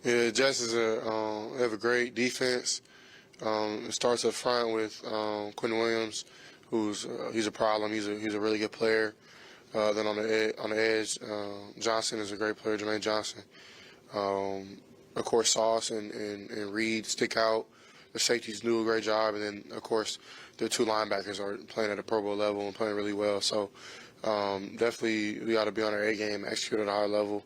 Yeah, Jets they have a great defense. It starts up front with Quinn Williams, he's a problem. He's a really good player. Then on the edge, Johnson is a great player, Jermaine Johnson. Of course, Sauce and Reed stick out. The safeties do a great job, and then of course their two linebackers are playing at a Pro Bowl level and playing really well. So definitely we got to be on our A game, execute at a high level.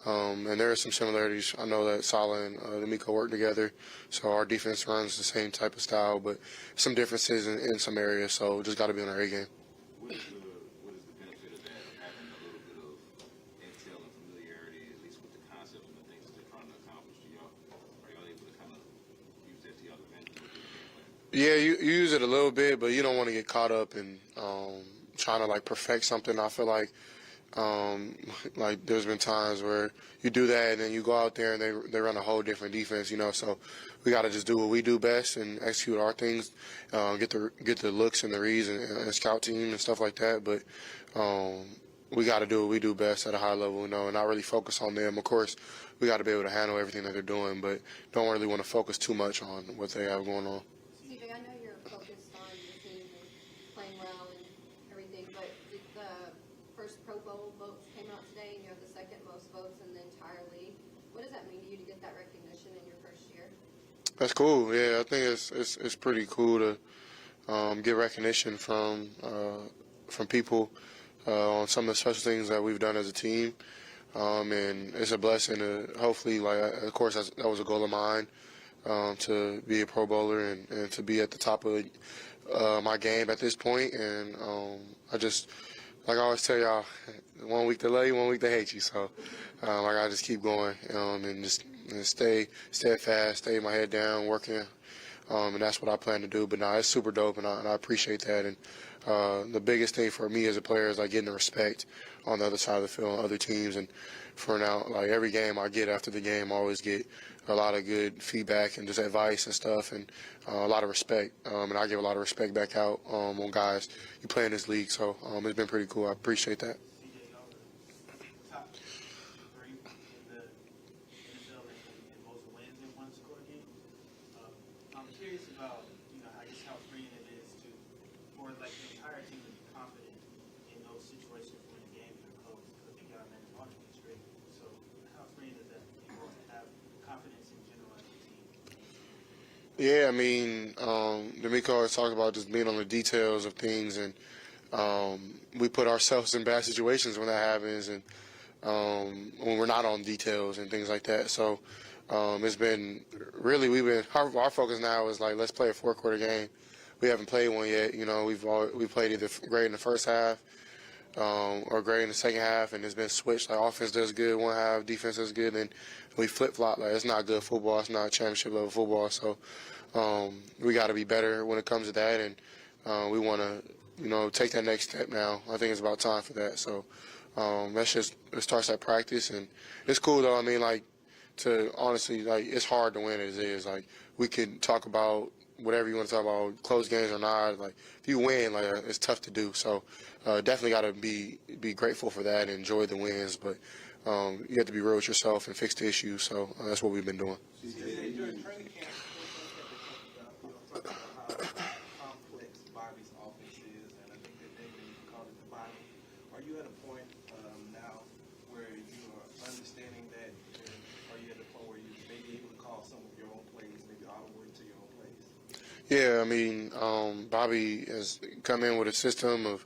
And there are some similarities. I know that Saleh and Nico work together, so our defense runs the same type of style, but some differences in some areas. So just got to be on our A game. What is the benefit of that, of having a little bit of intel and familiarity, at least with the concept and the things that they're trying to accomplish? Are y'all able to kind of use that to y'all advantage? Yeah, you use it a little bit, but you don't want to get caught up in trying to like perfect something. I feel like there's been times where you do that and then you go out there and they run a whole different defense, So we got to just do what we do best and execute our things, get the looks and the reads and scout team and stuff like that. But we got to do what we do best at a high level, and not really focus on them. Of course, we got to be able to handle everything that they're doing, but don't really want to focus too much on what they have going on. CJ, I know you're focused on the team and playing well and everything, but the first Pro Bowl votes came out today, and you have the second most votes in the entire league. What does that mean to you to get that recognition in your first year? That's cool. Yeah, I think it's pretty cool to get recognition from people on some of the special things that we've done as a team, and it's a blessing to hopefully, of course, that was a goal of mine, to be a Pro Bowler and to be at the top of my game at this point. And I just, like I always tell y'all, 1 week to love you, 1 week to hate you. So I gotta just keep going and just stay steadfast, stay my head down, working. And that's what I plan to do. But no, it's super dope, and I appreciate that. And the biggest thing for me as a player is like getting the respect on the other side of the field, on other teams. And for now, like every game I get after the game, I always get a lot of good feedback and just advice and stuff, and a lot of respect. And I give a lot of respect back out on guys you play in this league. So it's been pretty cool. I appreciate that. Top three in the NFL in most wins in one score game. I'm curious about, I guess how freeing it is for like the entire team to be confident in those situations when the games are close. Because I think y'all managed all of these straight. So how freeing is that for you to have confidence in general as a team? Yeah, I mean, D'Amico always talks about just being on the details of things, and we put ourselves in bad situations when that happens, and when we're not on details and things like that. So it's been really, our focus now is like, let's play a 4-quarter game. We haven't played one yet. We played either great in the first half or great in the second half, and it's been switched. Like offense does good one half, defense does good, and we flip flop. Like it's not good football. It's not championship level football. So we got to be better when it comes to that, and we want to take that next step now. I think it's about time for that. So it starts at practice, and it's cool though. I mean, like, to honestly, like, it's hard to win as it is. Like, we could talk about whatever you want to talk about, close games or not. Like, if you win, like, it's tough to do. So definitely got to be grateful for that and enjoy the wins. But you have to be real with yourself and fix the issues. So that's what we've been doing. During training camp, how complex Bobby's offense is, and I think that David even called it the Bible. Are you at a point now where you are understanding that? Are you at a point where you may be able to call some of your own plays, maybe audible to your own plays? Yeah, I mean, Bobby has come in with a system of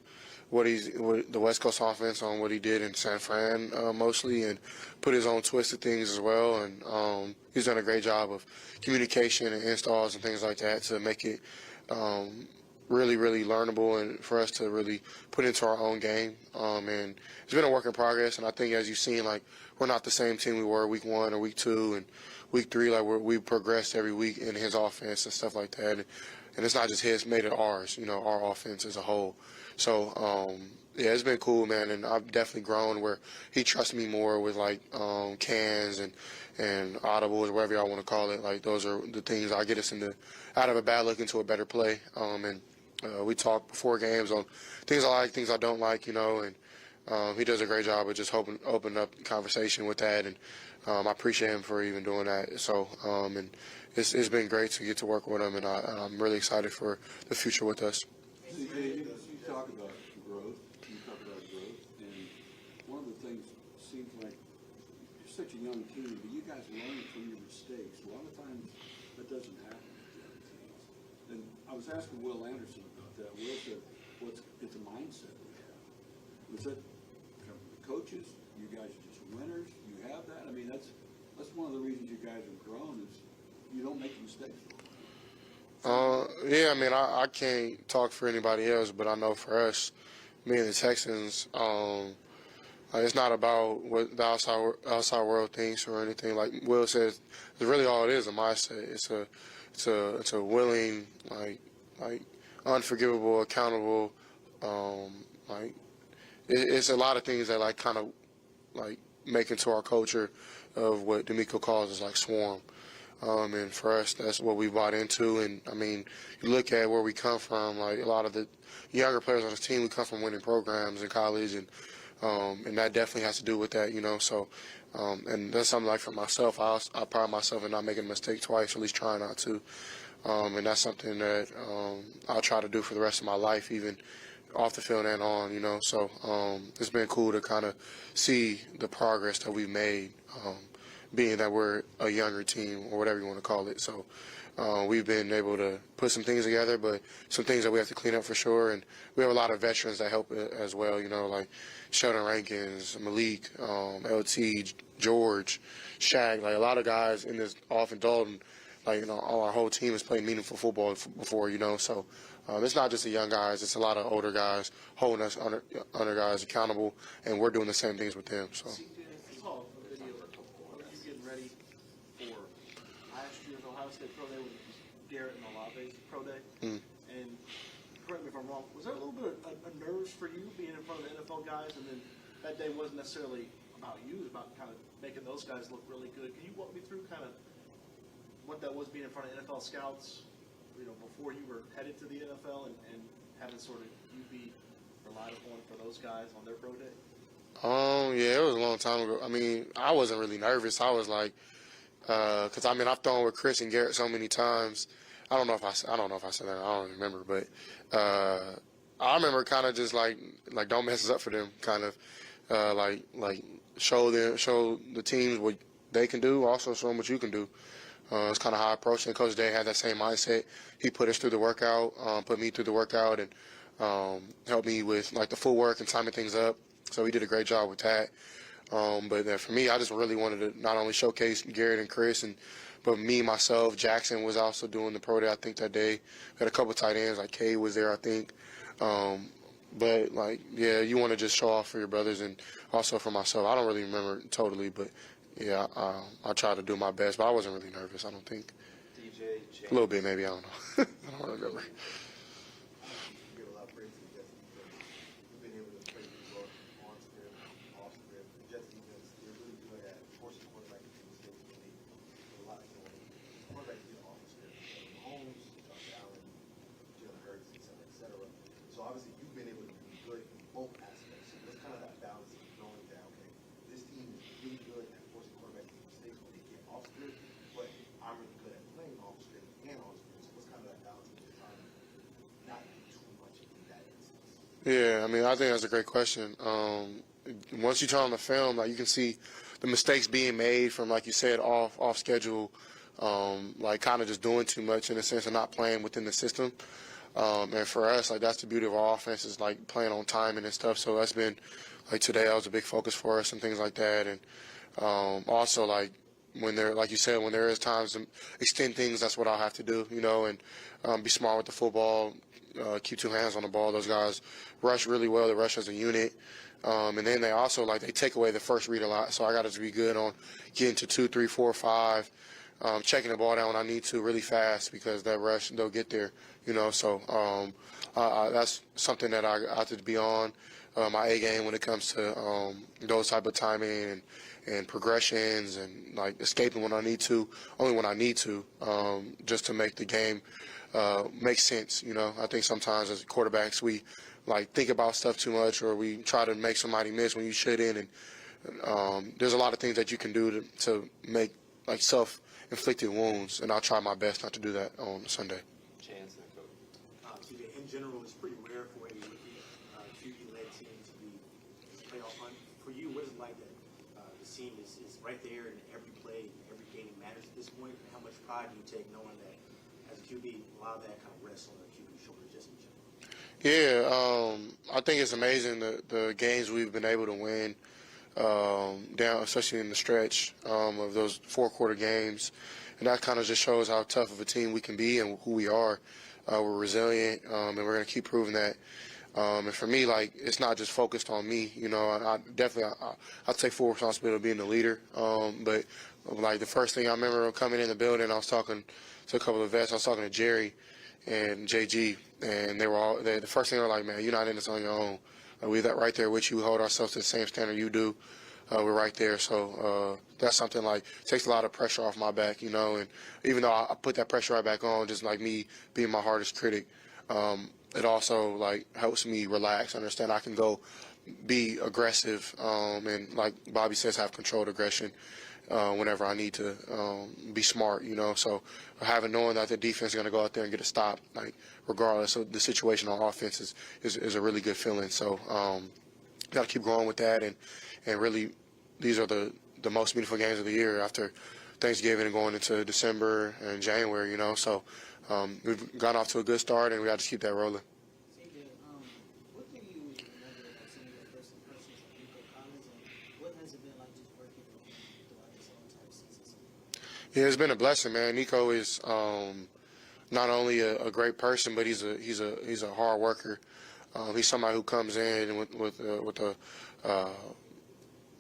what the West Coast offense on what he did in San Fran mostly, and put his own twist to things as well. And he's done a great job of communication and installs and things like that to make it really, really learnable and for us to really put into our own game. And it's been a work in progress. And I think, as you've seen, like, we're not the same team we were week 1 or week 2 and week 3. Like, we progressed every week in his offense and stuff like that. And it's not just his, made it ours, our offense as a whole. So, yeah, it's been cool, man. And I've definitely grown where he trusts me more with, like, cans and audibles, whatever y'all want to call it. Like, those are the things I get us out of a bad look into a better play. And we talk before games on things I like, things I don't like, and he does a great job of just opening up conversation with that, and I appreciate him for even doing that. So, and it's been great to get to work with him, and I'm really excited for the future with us. You talk about growth. You talk about growth, and one of the things seems like you're such a young team, but you guys learn from your mistakes. A lot of times that doesn't happen with the other teams. And I was asking Will Anderson about that. Will said, it's a mindset we have. Was that from the coaches? You guys are just winners. You have that. I mean, that's one of the reasons you guys have grown is you don't make mistakes. Yeah, I mean, I can't talk for anybody else, but I know for us, me and the Texans, it's not about what the outside world thinks or anything. Like Will says, it's really all it is, a mindset. It's a willing, like unforgivable, accountable, it's a lot of things that like kind of like make into our culture of what Nico calls is like swarm. And for us, that's what we bought into. And, I mean, you look at where we come from, like a lot of the younger players on this team, we come from winning programs in college, and that definitely has to do with that, you know. So, and that's something like for myself, I pride myself in not making a mistake twice, or at least trying not to. And that's something that I'll try to do for the rest of my life, even off the field and on, you know. So it's been cool to kind of see the progress that we've made, being that we're a younger team or whatever you want to call it. So we've been able to put some things together, but some things that we have to clean up for sure. And we have a lot of veterans that help as well, you know, like Sheldon Rankins, Malik, LT, George, Shaq, like a lot of guys in this often Dalton, like, you know, our whole team has played meaningful football before, you know. So it's not just the young guys, it's a lot of older guys holding us under guys accountable, and we're doing the same things with them. So. Ready for last year's Ohio State Pro Day with Garrett and Olave's Pro Day. And correct me if I'm wrong, was there a little bit of nerves for you being in front of the NFL guys, and then that day wasn't necessarily about you, it was about kind of making those guys look really good. Can you walk me through kind of what that was being in front of NFL scouts, you know, before you were headed to the NFL, and having sort of you be relied upon for those guys on their Pro Day? Yeah, it was a long time ago. I mean, I wasn't really nervous. I was like, because I mean, I've thrown with Chris and Garrett so many times. I don't know if I said that. I don't remember, but I remember kind of just like don't mess us up for them. Kind of like show the teams what they can do. Also show them what you can do. It's kind of how I approached it. Coach Day had that same mindset. He put us through the workout, put me through the workout, and helped me with like the footwork and timing things up. So he did a great job with that. But for me, I just really wanted to not only showcase Garrett and Chris, but me, myself, Jackson was also doing the pro day, I think, that day. We had a couple tight ends, like Kay was there, I think. But, like, yeah, you want to just show off for your brothers and also for myself. I don't really remember totally, but, yeah, I tried to do my best. But I wasn't really nervous, I don't think. DJ, a little bit, maybe, I don't know. I don't remember. So obviously you've been able to be good in both aspects. So it's kind of that balance of knowing that, okay, this team is really good at forcing quarterbacks to make mistakes when they get off script, but I'm really good at playing off script and on script. So what's kind of that balance of trying to not do too much in that instance? Yeah, I mean, I think that's a great question. Once you turn on the film, like you can see the mistakes being made from, like you said, off schedule, like kind of just doing too much in a sense of not playing within the system. And for us, like that's the beauty of our offense is like playing on timing and stuff. So that's been like today, that was a big focus for us and things like that. And also like when there, like you said, when there is times to extend things, that's what I'll have to do, you know, and be smart with the football, keep two hands on the ball. Those guys rush really well. They rush as a unit. And then they also like they take away the first read a lot. So I got to be good on getting to 2, 3, 4, 5. Checking the ball down when I need to really fast because that rush, they'll get there, you know. So that's something that I have to be on my A game when it comes to those type of timing and progressions and like escaping when I need to, only when I need to, just to make the game make sense, you know. I think sometimes as quarterbacks we like think about stuff too much, or we try to make somebody miss when you shouldn't. And there's a lot of things that you can do to make like self-inflicted wounds, and I'll try my best not to do that on Sunday. Chance and coach. TJ, in general, it's pretty rare for a rookie QB-led team to be playoff hunt. For you, what is it like that the team is right there in every play, every game matters at this point? And how much pride do you take knowing that as a QB, a lot of that kind of rests on the QB's shoulders just in general? Yeah, I think it's amazing the games we've been able to win, down, especially in the stretch of those 4-quarter games. And that kind of just shows how tough of a team we can be and who we are. We're resilient, and we're going to keep proving that. And for me, like, it's not just focused on me. You know, I definitely I take full responsibility of being the leader. But like the first thing I remember coming in the building, I was talking to a couple of vets. I was talking to Jerry and JG, and the first thing they were like, "Man, you're not in this on your own. We're right there with you. We hold ourselves to the same standard you do. We're right there." So that's something like takes a lot of pressure off my back, you know. And even though I put that pressure right back on, just like me being my hardest critic, it also like helps me relax. Understand I can go be aggressive, and like Bobby says, have controlled aggression whenever I need to be smart, you know. So knowing that the defense is going to go out there and get a stop, like regardless of the situation on offense, is a really good feeling. So got to keep going with that, and really these are the most meaningful games of the year after Thanksgiving and going into December and January, you know. So we've gone off to a good start, and we got to keep that rolling. CJ, what do you remember about some of your first impressions of Nico Collins, and what has it been like just working with him throughout this whole entire season? Yeah, it's been a blessing, man. Nico is not only a great person, but he's a hard worker. He's somebody who comes in with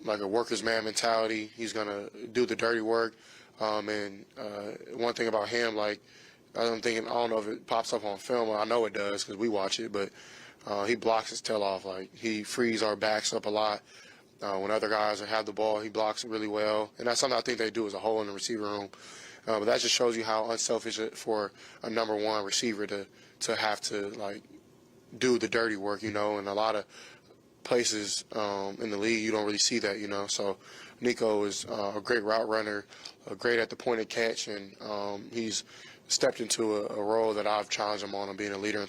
like a worker's man mentality. He's gonna do the dirty work. And one thing about him, like I don't know if it pops up on film. I know it does because we watch it, but he blocks his tail off. Like he frees our backs up a lot. When other guys have the ball, he blocks it really well, and that's something I think they do as a whole in the receiver room. But that just shows you how unselfish it for a number one receiver to have to like do the dirty work, you know. And a lot of places in the league you don't really see that, you know. So Nico is a great route runner, great at the point of catch, and he's stepped into a role that I've challenged him on being a leader.